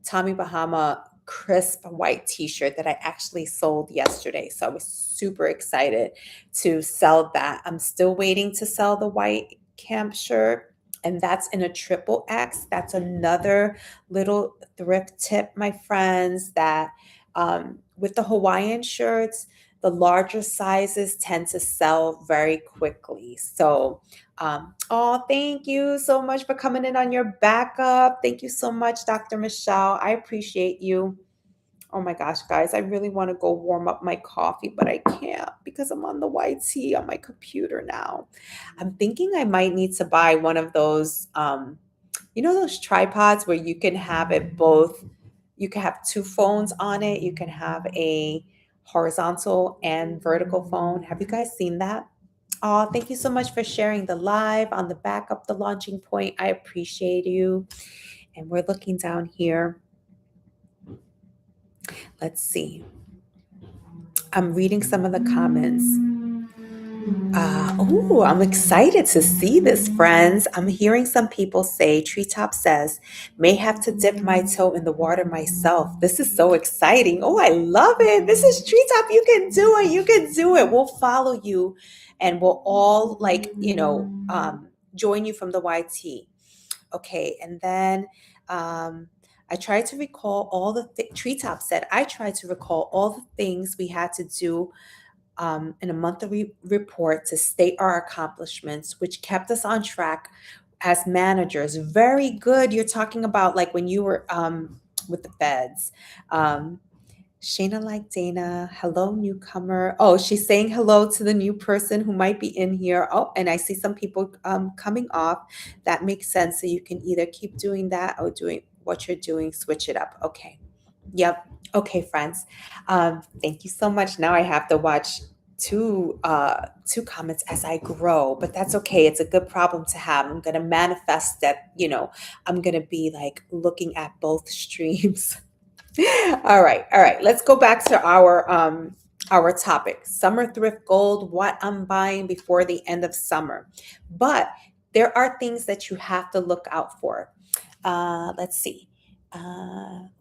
Tommy Bahama crisp white T-shirt that I actually sold yesterday. So I was super excited to sell that. I'm still waiting to sell the white camp shirt. And that's in a triple X. That's another little thrift tip, my friends, that with the Hawaiian shirts, the larger sizes tend to sell very quickly. So, oh, thank you so much for coming in on your backup. Thank you so much, Dr. Michelle. I appreciate you. Oh my gosh, guys, I really want to go warm up my coffee, but I can't because I'm on the YT on my computer now. I'm thinking I might need to buy one of those, those tripods where you can have it both. You can have 2 phones on it. You can have a horizontal and vertical phone. Have you guys seen that? Oh, thank you so much for sharing the live on the back of the launching point. I appreciate you. And we're looking down here. Let's see. I'm reading some of the comments. I'm excited to see this, friends. I'm hearing some people say, Treetop says, may have to dip my toe in the water myself. This is so exciting. Oh, I love it. This is Treetop. You can do it. You can do it. We'll follow you and we'll all join you from the YT. Okay. And then, I tried to recall all the Treetop said, I tried to recall all the things we had to do in a monthly report to state our accomplishments, which kept us on track as managers. Very good. You're talking about like when you were with the feds. Shayna like Dana. Hello, newcomer. Oh, she's saying hello to the new person who might be in here. Oh, and I see some people coming off. That makes sense. So you can either keep doing that or doing what you're doing, switch it up. Okay. Yep. Okay, friends. Thank you so much. Now I have to watch two comments as I grow, but that's okay. It's a good problem to have. I'm gonna manifest that, I'm gonna be like looking at both streams. All right, all right. Let's go back to our topic. Summer thrift gold, what I'm buying before the end of summer. But there are things that you have to look out for. Let's see.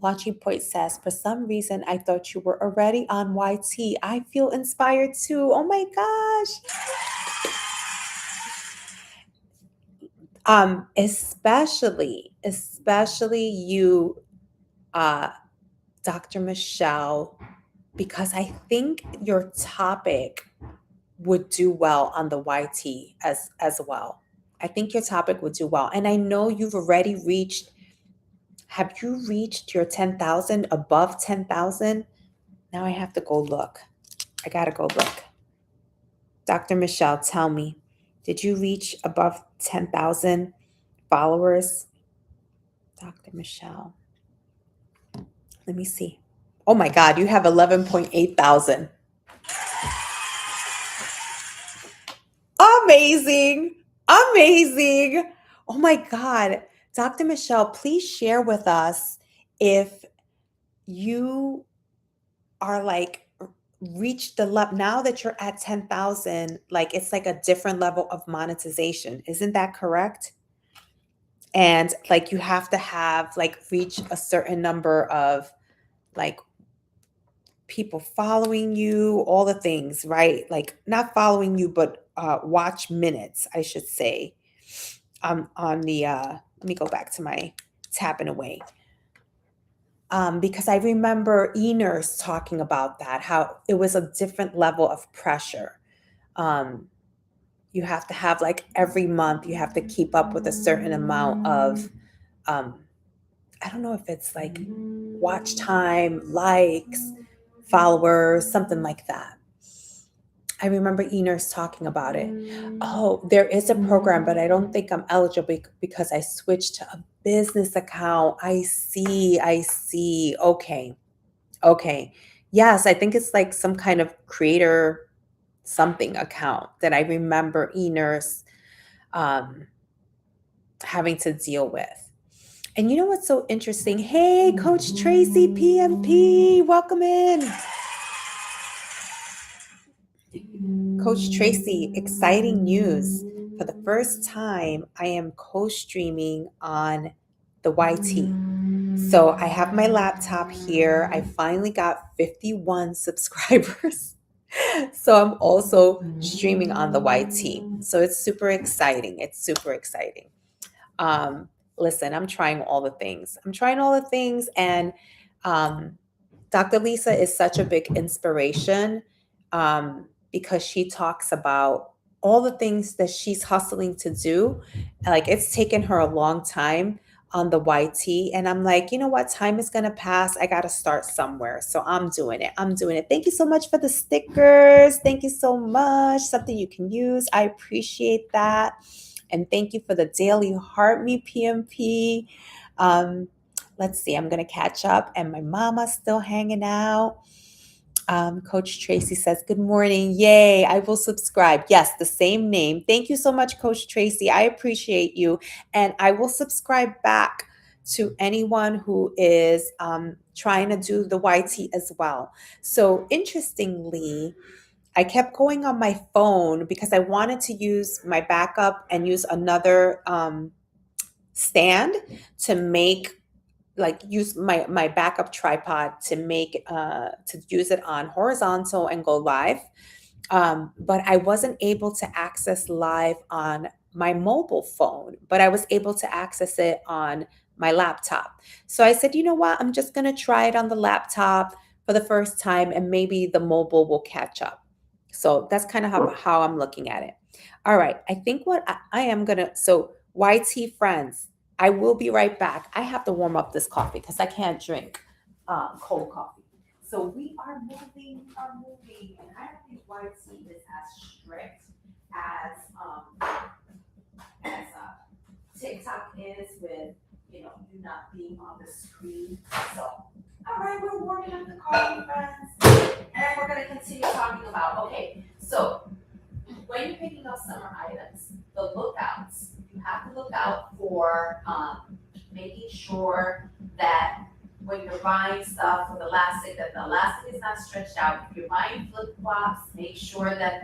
Launching Point says, for some reason, I thought you were already on YT. I feel inspired too. Oh my gosh. Especially you, uh, Dr. Michelle, because I think your topic would do well on the YT as well. I think your topic would do well. And I know you've already reached. Have you reached your 10,000, above 10,000? Now I have to go look. I got to go look. Dr. Michelle, tell me, did you reach above 10,000 followers? Dr. Michelle, let me see. Oh my God, you have 11.8 thousand. Amazing. Amazing. Oh my God. Dr. Michelle, please share with us if you are like reached the level now that you're at 10,000, like it's like a different level of monetization. Isn't that correct? And like you have to have like reach a certain number of like people following you, all the things, right? Like not following you, but watch minutes, I should say. On the let me go back to my tapping away. Because I remember E-Nurse talking about that, how it was a different level of pressure. Um, you have to have like every month, you have to keep up with a certain amount of, um, I don't know if it's like watch time, likes, followers, something like that. I remember Eners talking about it. Oh, there is a program, but I don't think I'm eligible because I switched to a business account. I see. I see. Okay. Okay. Yes, I think it's like some kind of creator something account that I remember Eners um, having to deal with. And you know what's so interesting? Hey, Coach Tracy PMP, welcome in. Coach Tracy, exciting news. For the first time, I am co streaming on the YT. So I have my laptop here. I finally got 51 subscribers. So I'm also streaming on the YT. So it's super exciting. It's super exciting. Um, Listen, I'm trying all the things. I'm trying all the things. And um, Dr. Lisa is such a big inspiration because she talks about all the things that she's hustling to do. Like it's taken her a long time on the YT. And I'm like, you know what? Time is going to pass. I got to start somewhere. So I'm doing it. I'm doing it. Thank you so much for the stickers. Thank you so much. Something you can use. I appreciate that. And thank you for the daily heart me PMP. Um, let's see, I'm going to catch up. And my mama's still hanging out. Coach Tracy says, good morning. Yay, I will subscribe. Yes, the same name. Thank you so much, Coach Tracy. I appreciate you. And I will subscribe back to anyone who is trying to do the YT as well. So interestingly, I kept going on my phone because I wanted to use my backup and use another stand to make like use my backup tripod to make to use it on horizontal and go live, but I wasn't able to access live on my mobile phone, but I was able to access it on my laptop. So I said, you know what, I'm just going to try it on the laptop for the first time and maybe the mobile will catch up. So that's kind of how I'm looking at it. All right, I think what I am going to, so YT friends, I will be right back. I have to warm up this coffee because I can't drink cold coffee. So we are moving, and I don't think YT is as strict as TikTok is with you not being on the screen. So, all right, we're warming up the coffee, friends, and we're gonna continue talking about. Okay, so when you're picking up summer items, the lookouts, you have to look out for making sure that when you're buying stuff with elastic, that the elastic is not stretched out. If you're buying flip flops, make sure that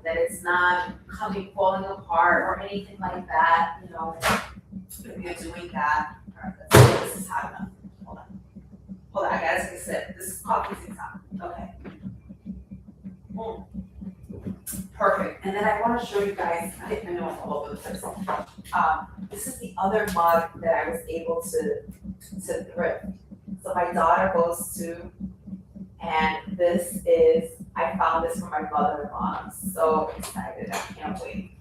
that it's not falling apart or anything like that. If you're doing that, all right, let's see, this is hot enough. Hold on, I gotta take a sip. This is coffee TikTok. Okay. Mm. Perfect. And then I want to show you guys, I know I'm all over the place. This is the other mug that I was able to thrift. So my daughter goes to, and I found this for my mother-in-law. I'm so excited. I can't wait.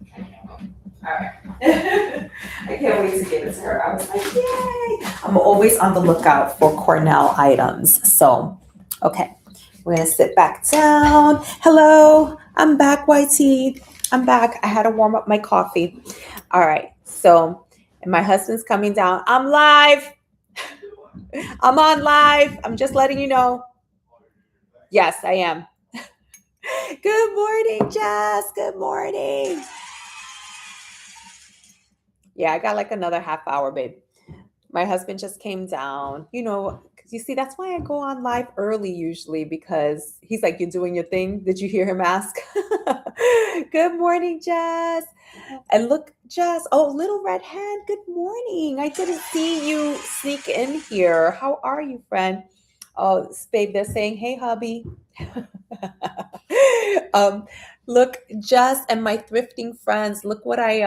All right. I can't wait to give it to her. I was like, yay. I'm always on the lookout for Cornell items. So, okay. We're going to sit back down. Hello. I'm back, YT. I'm back. I had to warm up my coffee. All right. So, and my husband's coming down. I'm live. I'm on live. I'm just letting you know. Yes, I am. Good morning, Jess. Good morning. Yeah, I got like another half hour, babe. My husband just came down, because you see, that's why I go on live early usually because he's like, you're doing your thing. Did you hear him ask? Good morning, Jess. And look, Jess, oh, little red hen, good morning. I didn't see you sneak in here. How are you, friend? Oh, babe, they're saying, hey, hubby. um, Look, Jess and my thrifting friends, look what I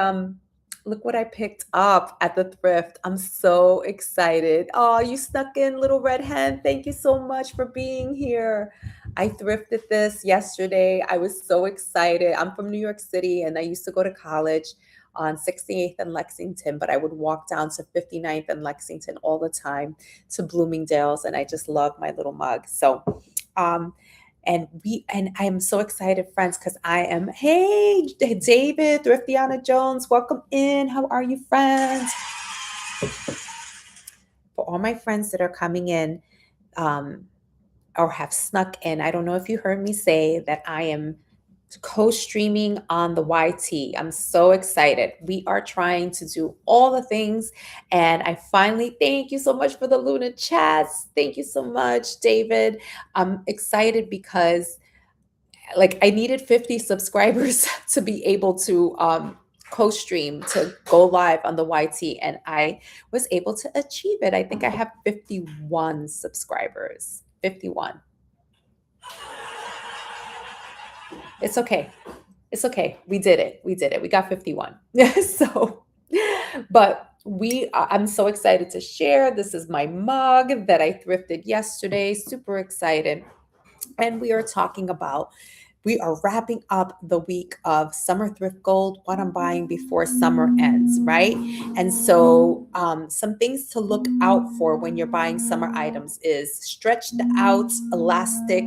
picked up at the thrift. I'm so excited. Oh, you snuck in, little red hen. Thank you so much for being here. I thrifted this yesterday. I was so excited. I'm from New York City and I used to go to college on 68th and Lexington, but I would walk down to 59th and Lexington all the time to Bloomingdale's, and I just love my little mug. So, And I am so excited, friends, because hey, David, Thriftiana Jones, welcome in. How are you, friends? For all my friends that are coming in, um, or have snuck in, I don't know if you heard me say that I am co-streaming on the YT. I'm so excited. We are trying to do all the things, and I finally, thank you so much for the Luna chats. Thank you so much, David. I'm excited because like I needed 50 subscribers to be able to co-stream, to go live on the YT, and I was able to achieve it. I think I have 51 subscribers. 51. It's okay. It's okay. We did it. We did it. We got 51. So, but I'm so excited to share. This is my mug that I thrifted yesterday. Super excited. And we are wrapping up the week of summer thrift gold, what I'm buying before summer ends, right? And so, some things to look out for when you're buying summer items is stretched out elastic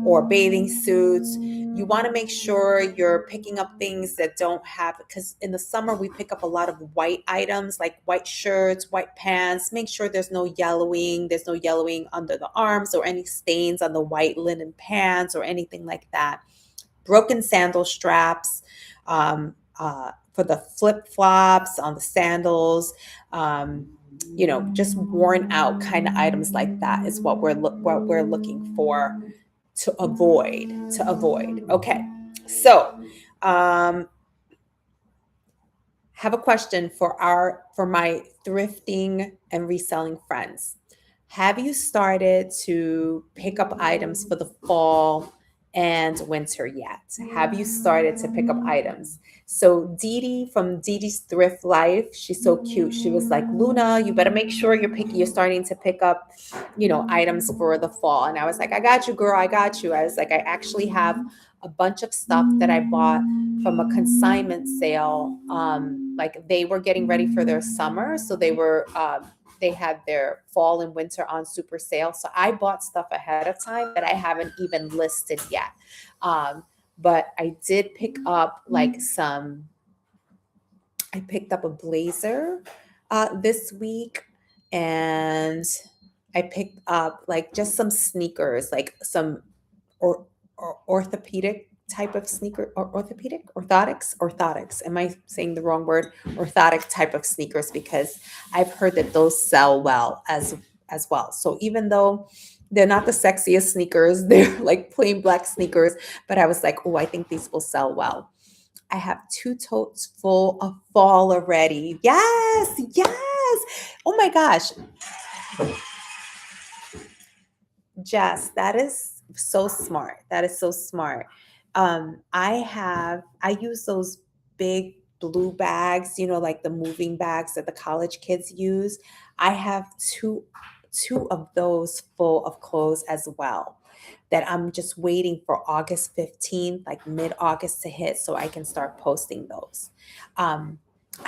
or bathing suits. You want to make sure you're picking up things that don't have, because in the summer we pick up a lot of white items like white shirts, white pants. Make sure there's no yellowing. There's no yellowing under the arms or any stains on the white linen pants or anything like that. Broken sandal straps, for the flip flops on the sandals, just worn out kind of items like that is what we're looking for to avoid. Okay, so have a question for my thrifting and reselling friends. Have you started to pick up items for the fall and winter yet? Have you started to pick up items? So Dee Dee from Dee Dee's Thrift Life, she's so cute. She was like, Luna, you better make sure you're starting to pick up, items for the fall. And I was like, I got you, girl. I got you. I was like, I actually have a bunch of stuff that I bought from a consignment sale. Like they were getting ready for their summer, so they had their fall and winter on super sale. So I bought stuff ahead of time that I haven't even listed yet. But I did pick up I picked up a blazer this week, and I picked up like just some sneakers, like some or orthopedic type of sneaker, or orthotics. Am I saying the wrong word? Orthotic type of sneakers, because I've heard that those sell well as well. So even though they're not the sexiest sneakers, they're like plain black sneakers, but I was like, oh, I think these will sell well. I have 2 totes full of fall already. Yes, yes. Oh my gosh. Jess, that is so smart. That is so smart. I use those big blue bags, like the moving bags that the college kids use. I have two of those full of clothes as well, that I'm just waiting for August 15th, like mid-August to hit so I can start posting those. I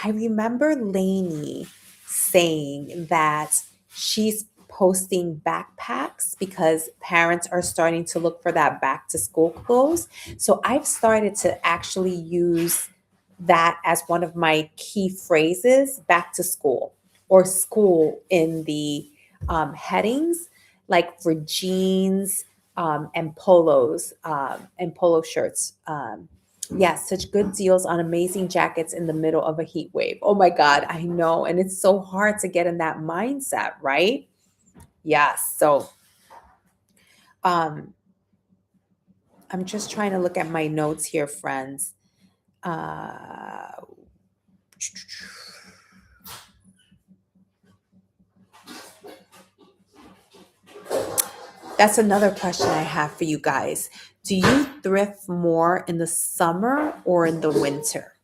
remember Lainey saying that she's posting backpacks because parents are starting to look for that back to school clothes. So I've started to actually use that as one of my key phrases, back to school, or school in the headings, like for jeans and polos and polo shirts. Yes, such good deals on amazing jackets in the middle of a heat wave. Oh my God, I know. And it's so hard to get in that mindset, right? Yes. So um, I'm just trying to look at my notes here, friends. Uh, that's another question I have for you guys. Do you thrift more in the summer or in the winter?